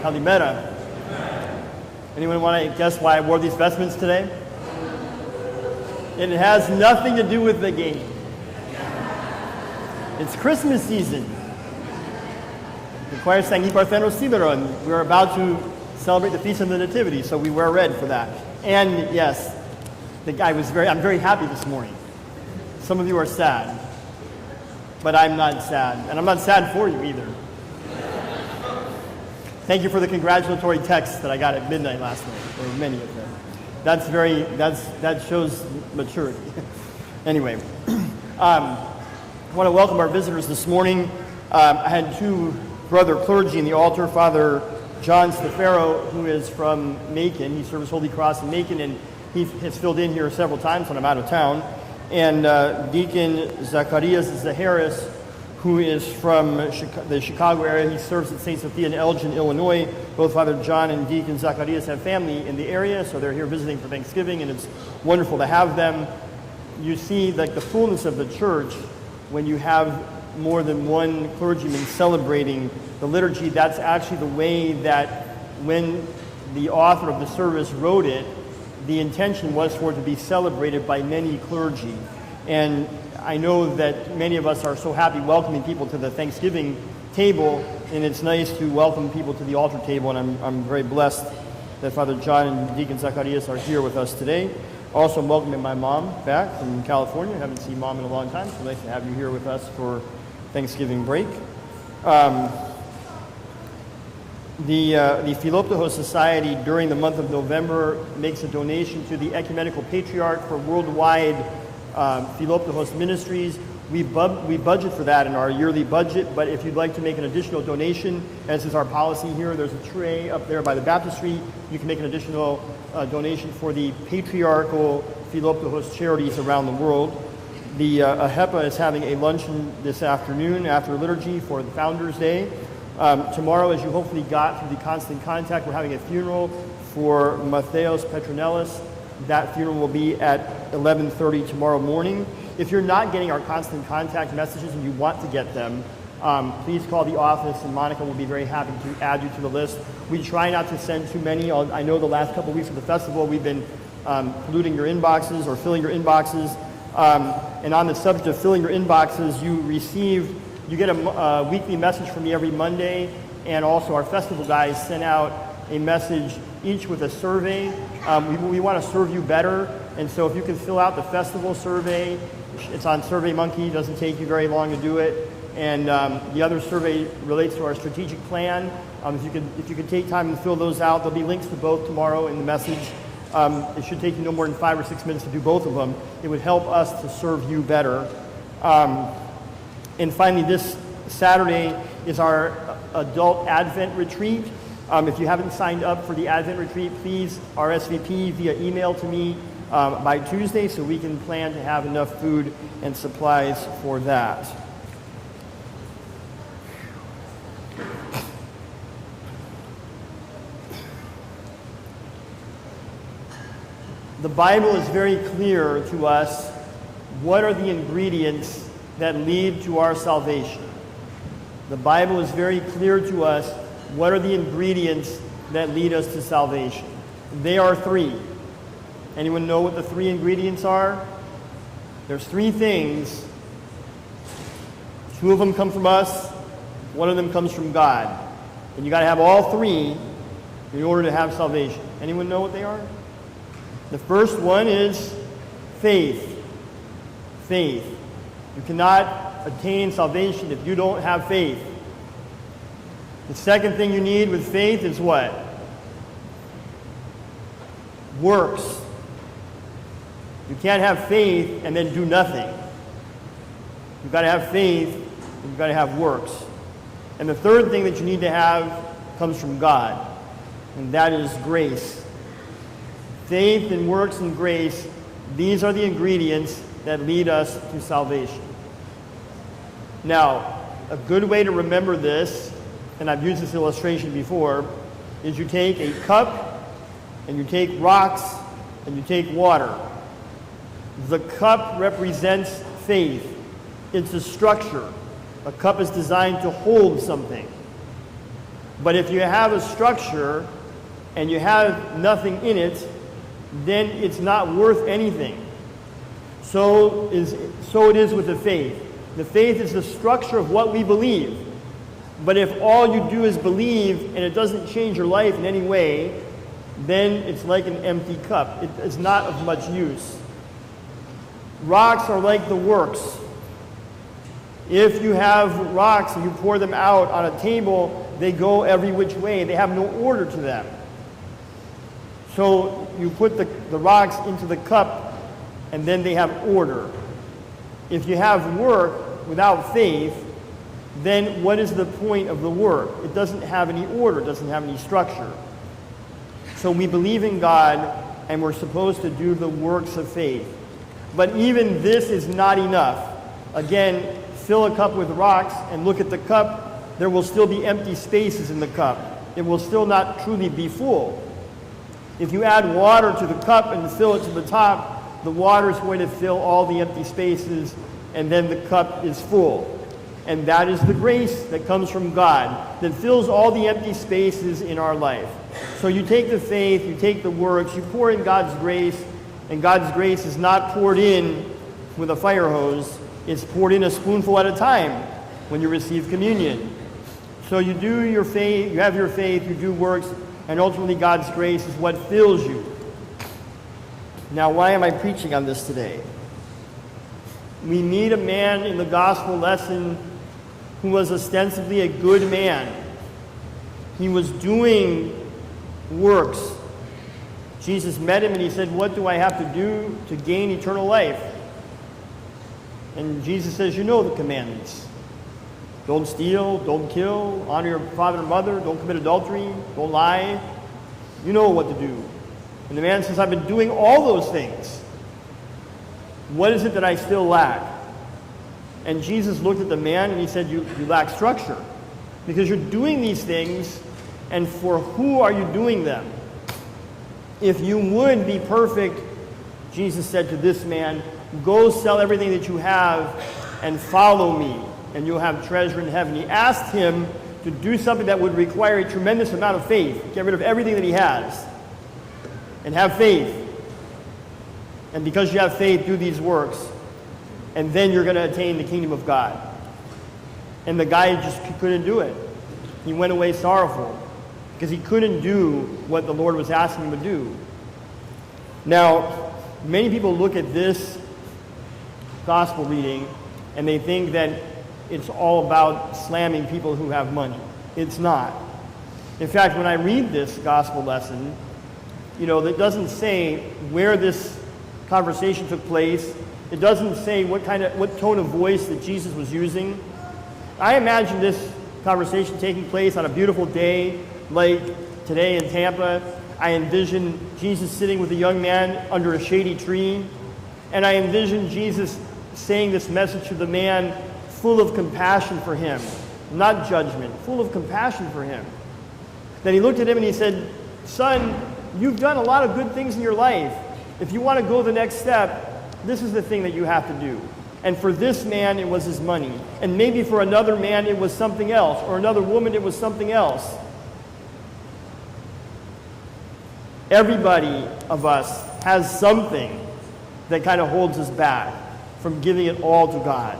Kalimera. Anyone want to guess why I wore these vestments today? It has nothing to do with the game. It's Christmas season. The choir sang Iparthenos Simero, and we are about to celebrate the Feast of the Nativity, so we wear red for that. And yes, I'm very happy this morning. Some of you are sad, but I'm not sad, and I'm not sad for you either. Thank you for the congratulatory texts that I got at midnight last night. There were many of them. That shows maturity. Anyway, I want to welcome our visitors this morning. I had two brother clergy in the altar, Father John Stavros, who is from Macon. He serves Holy Cross in Macon, and he has filled in here several times when I'm out of town. And Deacon Zacharias Zaharis, who is from the Chicago area. He serves at St. Sophia in Elgin, Illinois. Both Father John and Deacon Zacharias have family in the area, so they're here visiting for Thanksgiving, and it's wonderful to have them. You see the fullness of the church when you have more than one clergyman celebrating the liturgy. That's actually the way that when the author of the service wrote it, the intention was for it to be celebrated by many clergy. And I know that many of us are so happy welcoming people to the Thanksgiving table, and it's nice to welcome people to the altar table, and I'm very blessed that Father John and Deacon Zacharias are here with us today. Also, I'm welcoming my mom back from California. I haven't seen Mom in a long time, so nice to have you here with us for Thanksgiving break. The Philoptochos Society during the month of November makes a donation to the Ecumenical Patriarch for worldwide Philoptochos ministries. We budget for that in our yearly budget, but if you'd like to make an additional donation, as is our policy here, there's a tray up there by the baptistry. You can make an additional donation for the patriarchal Philoptochos charities around the world. The AHEPA is having a luncheon this afternoon after liturgy for the Founders' Day. Tomorrow, as you hopefully got through the Constant Contact, we're having a funeral for Mattheos Petronellus. That funeral will be at 11:30 tomorrow morning. If you're not getting our Constant Contact messages and you want to get them, please call the office, and Monica will be very happy to add you to the list. We try not to send too many. I know the last couple of weeks of the festival we've been polluting your inboxes or filling your inboxes. And on the subject of filling your inboxes, you get a weekly message from me every Monday, and also our festival guys send out a message each with a survey. We want to serve you better, and so if you can fill out the festival survey, it's on SurveyMonkey. It doesn't take you very long to do it. And the other survey relates to our strategic plan. If you could take time and fill those out, there'll be links to both tomorrow in the message. It should take you no more than 5 or 6 minutes to do both of them. It would help us to serve you better. And finally, this Saturday is our adult Advent retreat. If you haven't signed up for the Advent retreat, please RSVP via email to me by Tuesday so we can plan to have enough food and supplies for that. The Bible is very clear to us what are the ingredients that lead to our salvation. The Bible is very clear to us what are the ingredients that lead us to salvation. They are 3. Anyone know what the 3 ingredients are? There's 3 things. 2 of them come from us, 1 of them comes from God. And you got to have all 3 in order to have salvation. Anyone know what they are? The first one is faith. Faith. You cannot attain salvation if you don't have faith. The second thing you need with faith is what? Works. You can't have faith and then do nothing. You've got to have faith and you've got to have works. And the third thing that you need to have comes from God, and that is grace. Faith and works and grace, these are the ingredients that lead us to salvation. Now, a good way to remember this, and I've used this illustration before, is you take a cup and you take rocks and you take water. The cup represents faith. It's a structure. A cup is designed to hold something. But if you have a structure and you have nothing in it, then it's not worth anything. So it is with the faith. The faith is the structure of what we believe. But if all you do is believe and it doesn't change your life in any way, then it's like an empty cup. It's not of much use. Rocks are like the works. If you have rocks and you pour them out on a table, they go every which way. They have no order to them. So you put the rocks into the cup, and then they have order. If you have work without faith, then what is the point of the work? It doesn't have any order, it doesn't have any structure. So we believe in God, and we're supposed to do the works of faith. But even this is not enough. Again, fill a cup with rocks and look at the cup, there will still be empty spaces in the cup. It will still not truly be full. If you add water to the cup and fill it to the top, the water is going to fill all the empty spaces, and then the cup is full. And that is the grace that comes from God, that fills all the empty spaces in our life. So you take the faith, you take the works, you pour in God's grace, and God's grace is not poured in with a fire hose. It's poured in a spoonful at a time when you receive communion. So you do your faith, you have your faith, you do works, and ultimately God's grace is what fills you. Now, why am I preaching on this today? We meet a man in the gospel lesson who was ostensibly a good man. He was doing works. Jesus met him and he said, "What do I have to do to gain eternal life?" And Jesus says, "You know the commandments. Don't steal, don't kill, honor your father and mother, don't commit adultery, don't lie. You know what to do." And the man says, "I've been doing all those things. What is it that I still lack?" And Jesus looked at the man and he said, you lack structure. Because you're doing these things, and for who are you doing them? If you would be perfect, Jesus said to this man, "Go sell everything that you have and follow me, and you'll have treasure in heaven." He asked him to do something that would require a tremendous amount of faith. Get rid of everything that he has and have faith. And because you have faith, do these works, and then you're going to attain the kingdom of God. And the guy just couldn't do it. He went away sorrowful because he couldn't do what the Lord was asking him to do. Now, many people look at this gospel reading and they think that it's all about slamming people who have money. It's not. In fact, when I read this gospel lesson, it doesn't say where this conversation took place. It doesn't say what tone of voice that Jesus was using. I imagine this conversation taking place on a beautiful day like today in Tampa. I envision Jesus sitting with a young man under a shady tree, and I envision Jesus saying this message to the man full of compassion for him, not judgment, full of compassion for him. Then he looked at him and he said, "Son, you've done a lot of good things in your life. If you want to go the next step, this is the thing that you have to do." And for this man, it was his money. And maybe for another man, it was something else. Or another woman, it was something else. Everybody of us has something that kind of holds us back from giving it all to God.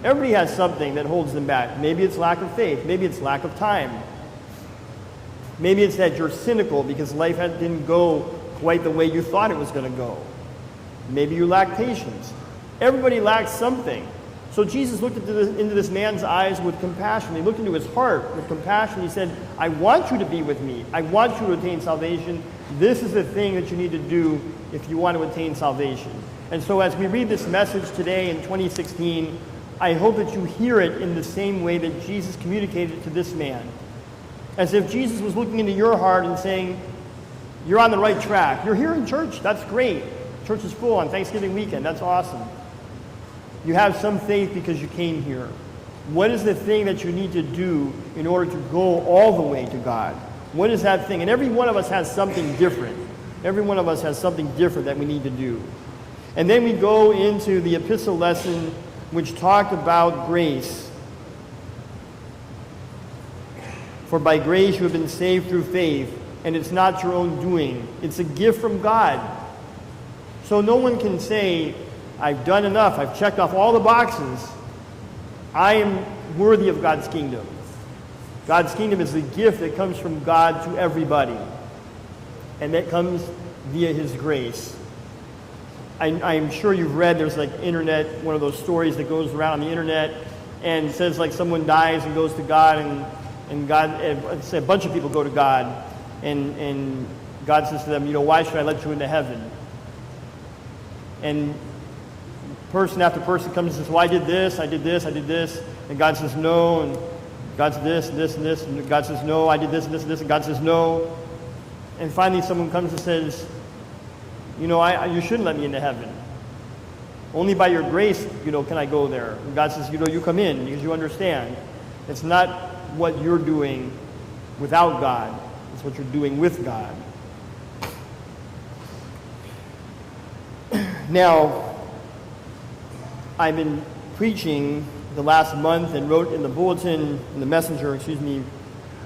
Everybody has something that holds them back. Maybe it's lack of faith. Maybe it's lack of time. Maybe it's that you're cynical because life didn't go quite the way you thought it was going to go. Maybe you lack patience. Everybody lacks something. So Jesus looked into this man's eyes with compassion. He looked into his heart with compassion. He said, "I want you to be with me. I want you to attain salvation. This is the thing that you need to do if you want to attain salvation." And so as we read this message today in 2016, I hope that you hear it in the same way that Jesus communicated it to this man. As if Jesus was looking into your heart and saying, "You're on the right track. You're here in church. That's great. Church is full on Thanksgiving weekend. That's awesome. You have some faith because you came here. What is the thing that you need to do in order to go all the way to God? What is that thing?" And every one of us has something different. Every one of us has something different that we need to do. And then we go into the epistle lesson, which talked about grace. For by grace you have been saved through faith, and it's not your own doing. It's a gift from God. So no one can say, I've done enough, I've checked off all the boxes. I am worthy of God's kingdom. God's kingdom is a gift that comes from God to everybody. And that comes via His grace. I'm sure you've read, there's like internet, one of those stories that goes around on the internet, and it says like someone dies and goes to God, and God, a bunch of people go to God, and God says to them, why should I let you into heaven? And person after person comes and says, well, I did this, and God says no, and God says this, and this, and this, and God says no, I did this, and this, and this, and God says no. And finally someone comes and says, you shouldn't let me into heaven. Only by your grace, can I go there. And God says, you come in because you understand. It's not what you're doing without God. It's what you're doing with God. Now, I've been preaching the last month and wrote in the bulletin, in the messenger,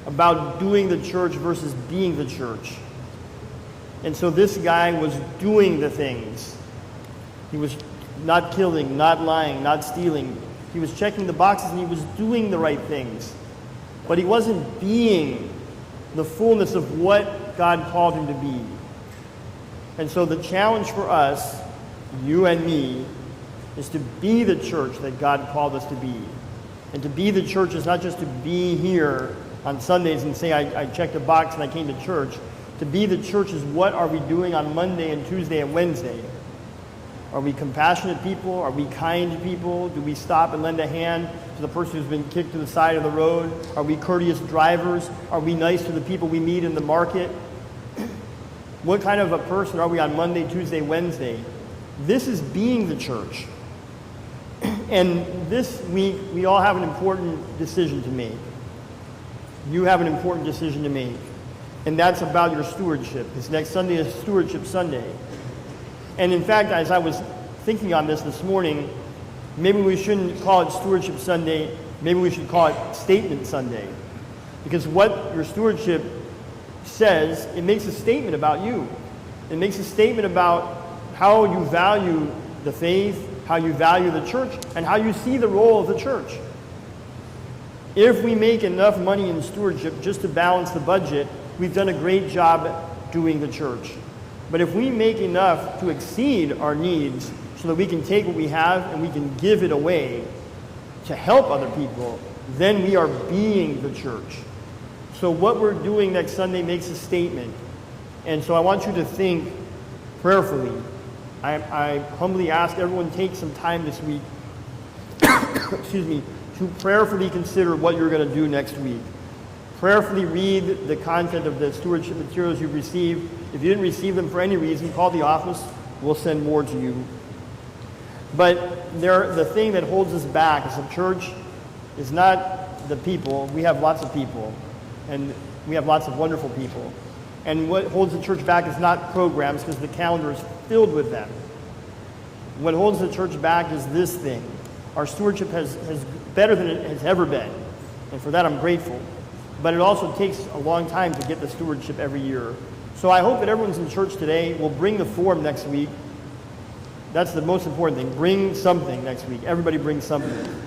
about doing the church versus being the church. And so this guy was doing the things. He was not killing, not lying, not stealing. He was checking the boxes and he was doing the right things. But he wasn't being the fullness of what God called him to be. And so the challenge for us, you and me, is to be the church that God called us to be. And to be the church is not just to be here on Sundays and say, I checked a box and I came to church. To be the church is what are we doing on Monday and Tuesday and Wednesday? Are we compassionate people? Are we kind people? Do we stop and lend a hand to the person who's been kicked to the side of the road? Are we courteous drivers? Are we nice to the people we meet in the market? What kind of a person are we on Monday, Tuesday, Wednesday? This is being the church. And this week, we all have an important decision to make. You have an important decision to make. And that's about your stewardship. This next Sunday is Stewardship Sunday. And in fact, as I was thinking on this morning, maybe we shouldn't call it Stewardship Sunday. Maybe we should call it Statement Sunday. Because what your stewardship says, it makes a statement about you. It makes a statement about how you value the faith, how you value the church, and how you see the role of the church. If we make enough money in stewardship just to balance the budget, we've done a great job doing the church. But if we make enough to exceed our needs so that we can take what we have and we can give it away to help other people, then we are being the church. So what we're doing next Sunday makes a statement. And so I want you to think prayerfully. I humbly ask everyone take some time this week to prayerfully consider what you're going to do next week. Prayerfully read the content of the stewardship materials you've received. If you didn't receive them for any reason, call the office. We'll send more to you. But the thing that holds us back as a church is not the people. We have lots of people, and we have lots of wonderful people. And what holds the church back is not programs, because the calendar is filled with them. What holds the church back is this thing. Our stewardship has better than it has ever been, and for that I'm grateful. But it also takes a long time to get the stewardship every year. So I hope that everyone's in church today will bring the form next week. That's the most important thing. Bring something next week. Everybody bring something.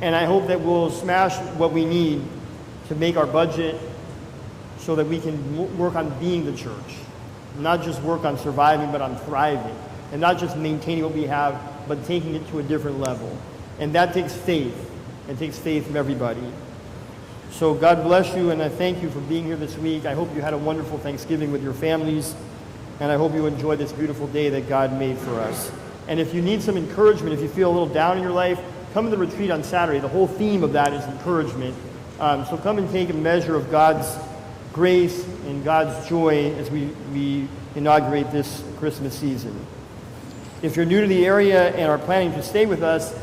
And I hope that we'll smash what we need to make our budget so that we can work on being the church. Not just work on surviving, but on thriving. And not just maintaining what we have, but taking it to a different level. And that takes faith. It takes faith from everybody. So God bless you, and I thank you for being here this week. I hope you had a wonderful Thanksgiving with your families, and I hope you enjoy this beautiful day that God made for us. And if you need some encouragement, if you feel a little down in your life, come to the retreat on Saturday. The whole theme of that is encouragement. So come and take a measure of God's grace and God's joy as we inaugurate this Christmas season. If you're new to the area and are planning to stay with us,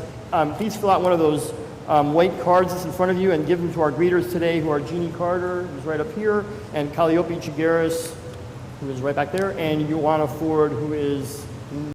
please fill out one of those white cards that's in front of you and give them to our greeters today, who are Jeannie Carter, who's right up here, and Calliope Chigueras, who is right back there, and Ioana Ford, who is